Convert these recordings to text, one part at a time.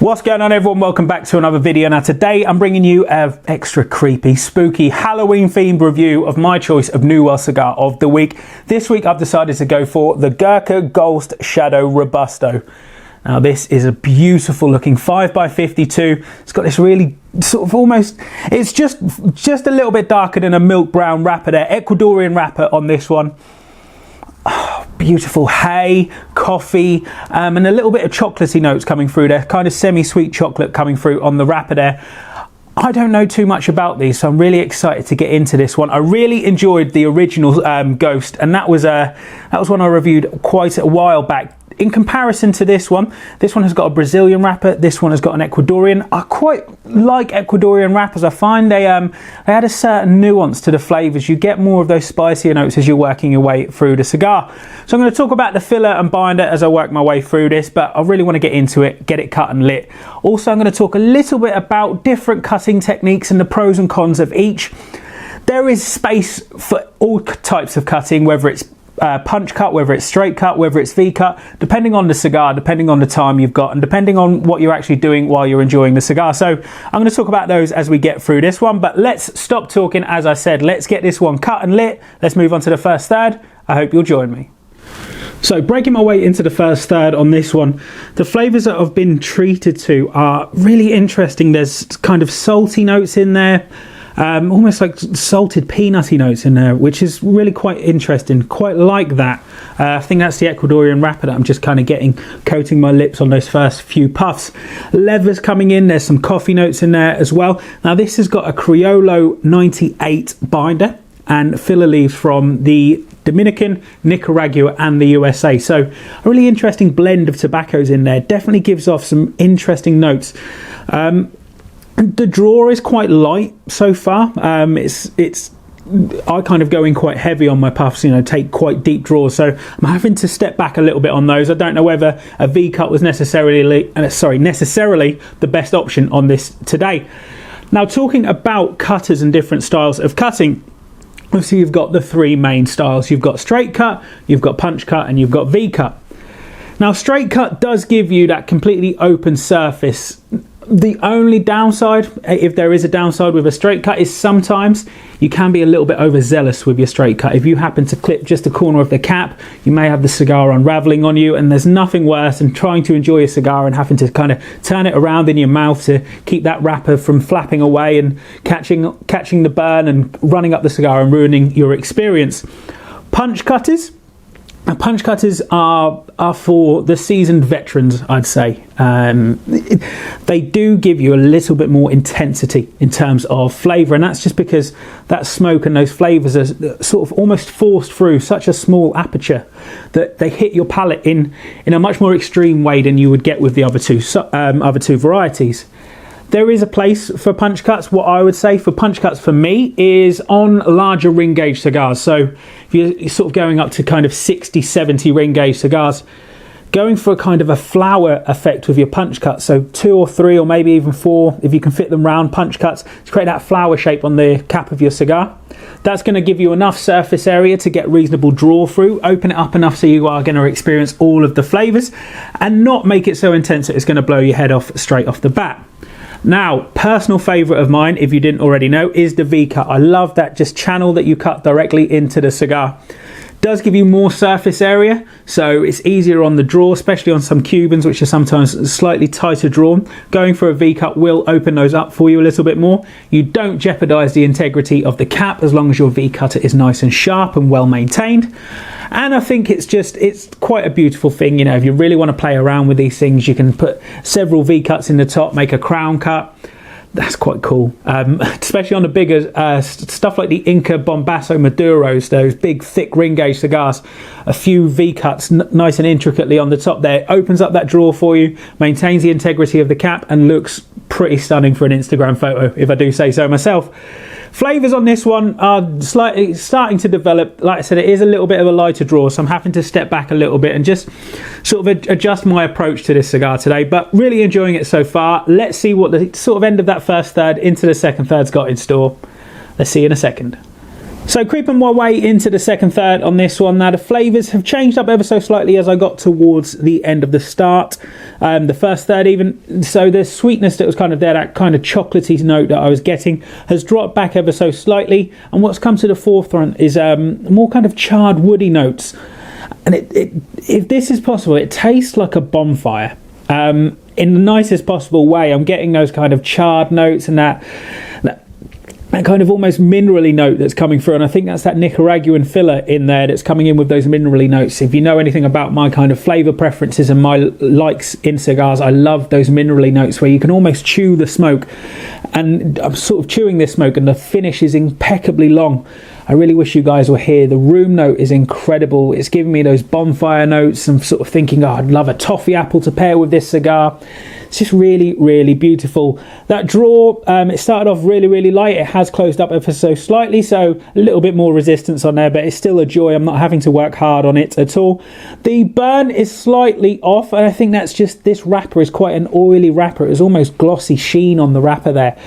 What's going on, everyone? Welcome back to another video. Now today I'm bringing you an extra creepy, spooky, Halloween themed review of my choice of New World Cigar of the week. This week I've decided to go for the Gurkha Ghost Shadow Robusto. Now this is a beautiful looking 5x52. It's got this really sort of almost, it's just a little bit darker than a milk brown wrapper there. Ecuadorian wrapper on this one. Oh, beautiful hay, coffee, and a little bit of chocolatey notes coming through there, kind of semi-sweet chocolate coming through on the wrapper there. I don't know too much about these, so I'm really excited to get into this one. I really enjoyed the original Ghost, and that was one I reviewed quite a while back. In comparison to this one has got a Brazilian wrapper, this one has got an Ecuadorian. I quite like Ecuadorian wrappers. I find they add a certain nuance to the flavours. You get more of those spicier notes as you're working your way through the cigar. So I'm going to talk about the filler and binder as I work my way through this, but I really want to get into it, get it cut and lit. Also, I'm going to talk a little bit about different cutting techniques and the pros and cons of each. There is space for all types of cutting, whether it's punch cut, whether it's straight cut, whether it's V cut, depending on the cigar, depending on the time you've got, and depending on what you're actually doing while you're enjoying the cigar. So I'm going to talk about those as we get through this one, but let's stop talking. As I said, let's get this one cut and lit. Let's move on to the first third. I hope you'll join me. So breaking my way into the first third on this one, the flavours that I've been treated to are really interesting. There's kind of salty notes in there, almost like salted peanutty notes in there, which is really quite interesting. Quite like that. I think that's the Ecuadorian wrapper that I'm just kind of coating my lips on those first few puffs. Leather's coming in. There's some coffee notes in there as well. Now this has got a Criollo 98 binder and filler leaves from the Dominican, Nicaragua and the USA. So a really interesting blend of tobaccos in there. Definitely gives off some interesting notes. The draw is quite light so far. I kind of go in quite heavy on my puffs, you know, take quite deep draws, so I'm having to step back a little bit on those. I don't know whether a V cut was necessarily the best option on this today. Now, talking about cutters and different styles of cutting, obviously you've got the three main styles. You've got straight cut, you've got punch cut, and you've got V cut. Now, straight cut does give you that completely open surface. The only downside, if there is a downside with a straight cut, is sometimes you can be a little bit overzealous with your straight cut. If you happen to clip just the corner of the cap, you may have the cigar unraveling on you, and there's nothing worse than trying to enjoy a cigar and having to kind of turn it around in your mouth to keep that wrapper from flapping away and catching the burn and running up the cigar and ruining your experience. Punch cutters. Now, punch cutters are for the seasoned veterans, I'd say. They do give you a little bit more intensity in terms of flavour, and that's just because that smoke and those flavours are sort of almost forced through such a small aperture that they hit your palate in a much more extreme way than you would get with the other two varieties. There is a place for punch cuts. What I would say for punch cuts for me is on larger ring gauge cigars. So if you're sort of going up to kind of 60, 70 ring gauge cigars, going for a kind of a flower effect with your punch cuts. So 2 or 3 or maybe even 4, if you can fit them round punch cuts, to create that flower shape on the cap of your cigar. That's going to give you enough surface area to get reasonable draw through, open it up enough so you are going to experience all of the flavours and not make it so intense that it's going to blow your head off straight off the bat. Now, personal favourite of mine, if you didn't already know, is the V cut. I love that just channel that you cut directly into the cigar. Does give you more surface area, so it's easier on the draw, especially on some Cubans, which are sometimes slightly tighter drawn. Going for a V cut will open those up for you a little bit more. You don't jeopardise the integrity of the cap as long as your V cutter is nice and sharp and well maintained. And I think it's quite a beautiful thing. You know, if you really want to play around with these things, you can put several V cuts in the top, make a crown cut. That's quite cool, especially on the bigger stuff like the Inca Bombasso Maduros, those big thick ring gauge cigars. A few V cuts nice and intricately on the top there, opens up that draw for you, maintains the integrity of the cap, and looks pretty stunning for an Instagram photo, if I do say so myself. Flavours on this one are slightly starting to develop. Like I said, it is a little bit of a lighter draw, so I'm having to step back a little bit and just sort of adjust my approach to this cigar today, but really enjoying it so far. Let's see what the sort of end of that first third into the second third's got in store. Let's see in a second. So creeping my way into the second third on this one. Now the flavours have changed up ever so slightly as I got towards the end of the start. The first third even. So the sweetness that was kind of there, that kind of chocolatey note that I was getting, has dropped back ever so slightly. And what's come to the forefront is more kind of charred woody notes. And if this is possible, it tastes like a bonfire. In the nicest possible way. I'm getting those kind of charred notes and that kind of almost minerally note that's coming through, and I think that's that Nicaraguan filler in there that's coming in with those minerally notes. If you know anything about my kind of flavour preferences and my likes in cigars, I love those minerally notes where you can almost chew the smoke, and I'm sort of chewing this smoke and the finish is impeccably long. I really wish you guys were here. The room note is incredible. It's giving me those bonfire notes. I'm sort of thinking, oh, I'd love a toffee apple to pair with this cigar. It's just really, really beautiful. That draw, it started off really, really light. It has closed up ever so slightly, so a little bit more resistance on there, but it's still a joy. I'm not having to work hard on it at all. The burn is slightly off, and I think that's just, this wrapper is quite an oily wrapper. It's almost glossy sheen on the wrapper there.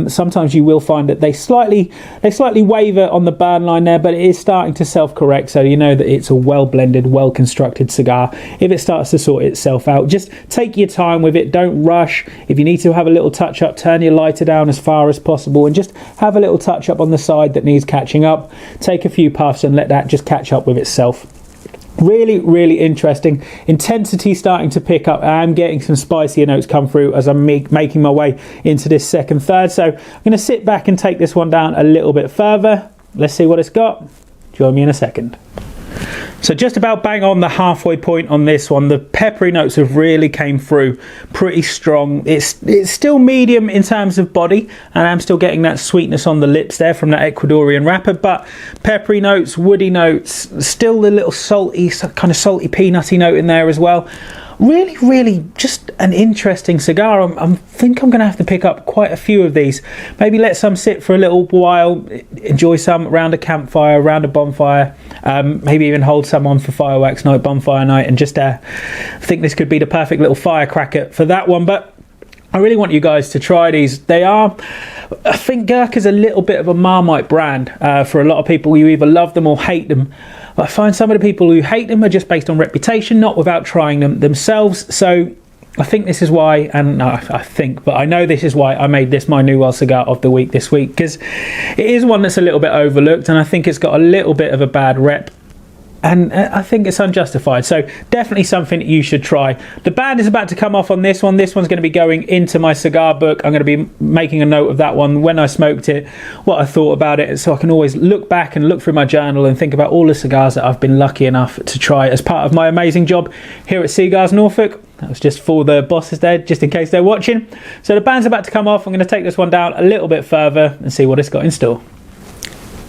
Sometimes you will find that they slightly waver on the burn line there, but it is starting to self-correct, so you know that it's a well-blended, well-constructed cigar. If it starts to sort itself out, just take your time with it. Don't rush. If you need to have a little touch up, turn your lighter down as far as possible and just have a little touch up on the side that needs catching up. Take a few puffs and let that just catch up with itself. Really, really interesting. Intensity starting to pick up. I'm getting some spicier notes come through as I'm making my way into this second third. So I'm going to sit back and take this one down a little bit further. Let's see what it's got. Join me in a second. So just about bang on the halfway point on this one. The peppery notes have really came through pretty strong. It's still medium in terms of body, and I'm still getting that sweetness on the lips there from that Ecuadorian wrapper, but peppery notes, woody notes, still the little salty, kind of salty peanutty note in there as well. Really, really just an interesting cigar. I think I'm going to have to pick up quite a few of these. Maybe let some sit for a little while, enjoy some around a campfire, around a bonfire, maybe even hold some on for fireworks night, bonfire night, and just think this could be the perfect little firecracker for that one. But I really want you guys to try these. They are, I think Gurkha's a little bit of a Marmite brand for a lot of people. You either love them or hate them. But I find some of the people who hate them are just based on reputation, not without trying them themselves. So I think this is why, and no, I think, but I know this is why I made this my New World Cigar of the Week this week, because it is one that's a little bit overlooked, and I think it's got a little bit of a bad rep. And I think it's unjustified. So definitely something that you should try. The band is about to come off on this one. This one's going to be going into my cigar book. I'm going to be making a note of that one when I smoked it, what I thought about it, so I can always look back and look through my journal and think about all the cigars that I've been lucky enough to try as part of my amazing job here at C.Gars Norfolk. That was just for the bosses there, just in case they're watching. So the band's about to come off. I'm going to take this one down a little bit further and see what it's got in store.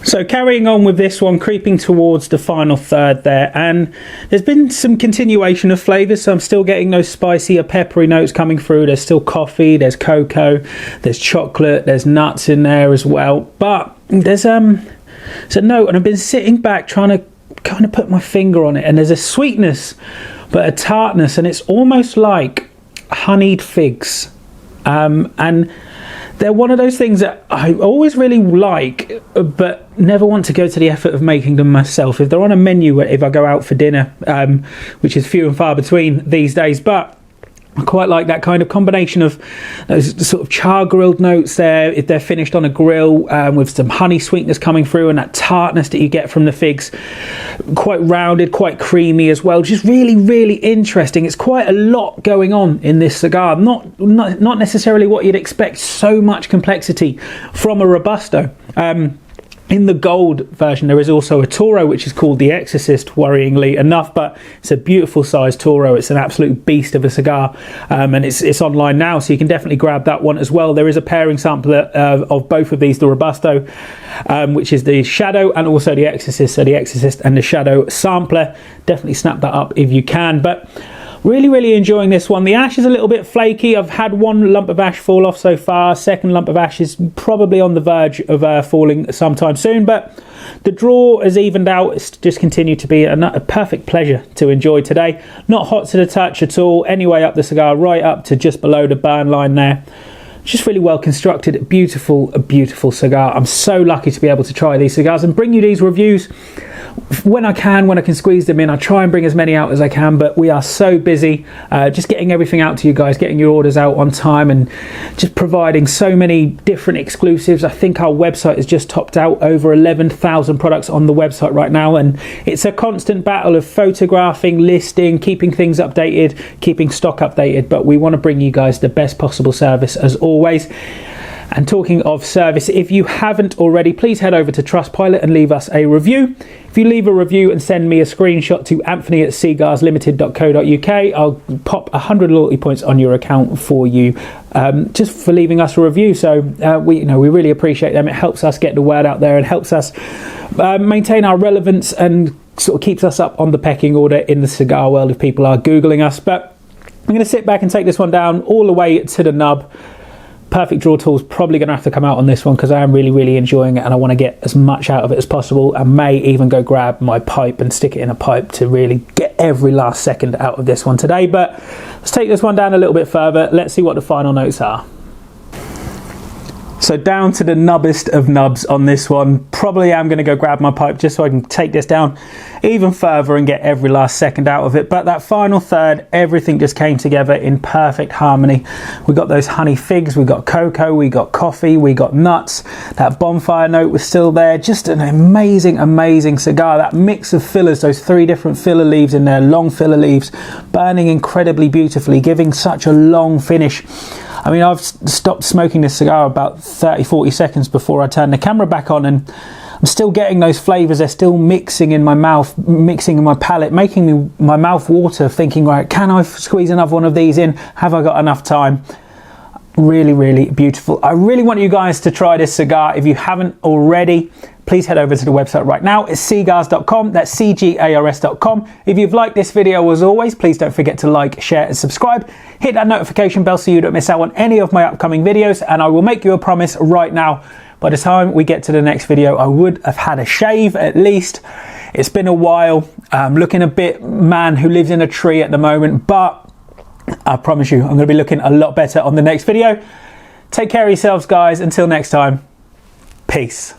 So carrying on with this one, creeping towards the final third there, and there's been some continuation of flavours, so I'm still getting those spicier, peppery notes coming through. There's still coffee, there's cocoa, there's chocolate, there's nuts in there as well. But there's a note, and I've been sitting back trying to kind of put my finger on it, and there's a sweetness, but a tartness, and it's almost like honeyed figs. And they're one of those things that I always really like, but never want to go to the effort of making them myself. If they're on a menu, if I go out for dinner, which is few and far between these days, but I quite like that kind of combination of those sort of char grilled notes there, if they're finished on a grill, with some honey sweetness coming through and that tartness that you get from the figs. Quite rounded, quite creamy as well. Just really, really interesting. It's quite a lot going on in this cigar. Not necessarily what you'd expect, so much complexity from a Robusto. In the gold version, there is also a Toro, which is called the Exorcist, worryingly enough, but it's a beautiful sized Toro. It's an absolute beast of a cigar, and it's online now, so you can definitely grab that one as well. There is a pairing sampler of both of these, the Robusto, which is the Shadow, and also the Exorcist, so the Exorcist and the Shadow sampler. Definitely snap that up if you can. But really, really enjoying this one. The ash is a little bit flaky. I've had one lump of ash fall off so far. Second lump of ash is probably on the verge of falling sometime soon, but the draw has evened out. It's just continued to be a perfect pleasure to enjoy today. Not hot to the touch at all. Anyway, up the cigar, right up to just below the burn line there. Just really well constructed, a beautiful cigar. I'm so lucky to be able to try these cigars and bring you these reviews when I can squeeze them in. I try and bring as many out as I can, but we are so busy just getting everything out to you guys, getting your orders out on time, and just providing so many different exclusives. I think our website has just topped out over 11,000 products on the website right now, and it's a constant battle of photographing, listing, keeping things updated, keeping stock updated, but we want to bring you guys the best possible service as always. And talking of service, if you haven't already, please head over to Trustpilot and leave us a review. If you leave a review and send me a screenshot to anthony@cigars.ltd.co.uk, I'll pop 100 loyalty points on your account for you, just for leaving us a review. So we really appreciate them. It helps us get the word out there and helps us maintain our relevance and sort of keeps us up on the pecking order in the cigar world if people are Googling us. But I'm going to sit back and take this one down all the way to the nub. Perfect Draw Tool's probably going to have to come out on this one because I am really enjoying it, and I want to get as much out of it as possible. I may even go grab my pipe and stick it in a pipe to really get every last second out of this one today. But let's take this one down a little bit further. Let's see what the final notes are. So down to the nubbest of nubs on this one. Probably am going to go grab my pipe just so I can take this down even further and get every last second out of it. But that final third, everything just came together in perfect harmony. We got those honey figs, we got cocoa, we got coffee, we got nuts. That bonfire note was still there. Just an amazing cigar. That mix of fillers, those 3 different filler leaves in there, long filler leaves, burning incredibly beautifully, giving such a long finish. I mean, I've stopped smoking this cigar about 30-40 seconds before I turn the camera back on, and I'm still getting those flavors. They're still mixing in my mouth, mixing in my palate, making my mouth water, thinking, right, can I squeeze another one of these in? Have I got enough time? Really beautiful. I really want you guys to try this cigar. If you haven't already, please head over to the website right now. It's cigars.com. That's cigars.com. If you've liked this video, as always, please don't forget to like, share and subscribe. Hit that notification bell so you don't miss out on any of my upcoming videos, and I will make you a promise right now. By the time we get to the next video, I would have had a shave at least. It's been a while. I'm looking a bit man who lives in a tree at the moment, but I promise you I'm going to be looking a lot better on the next video. Take care of yourselves, guys. Until next time, peace.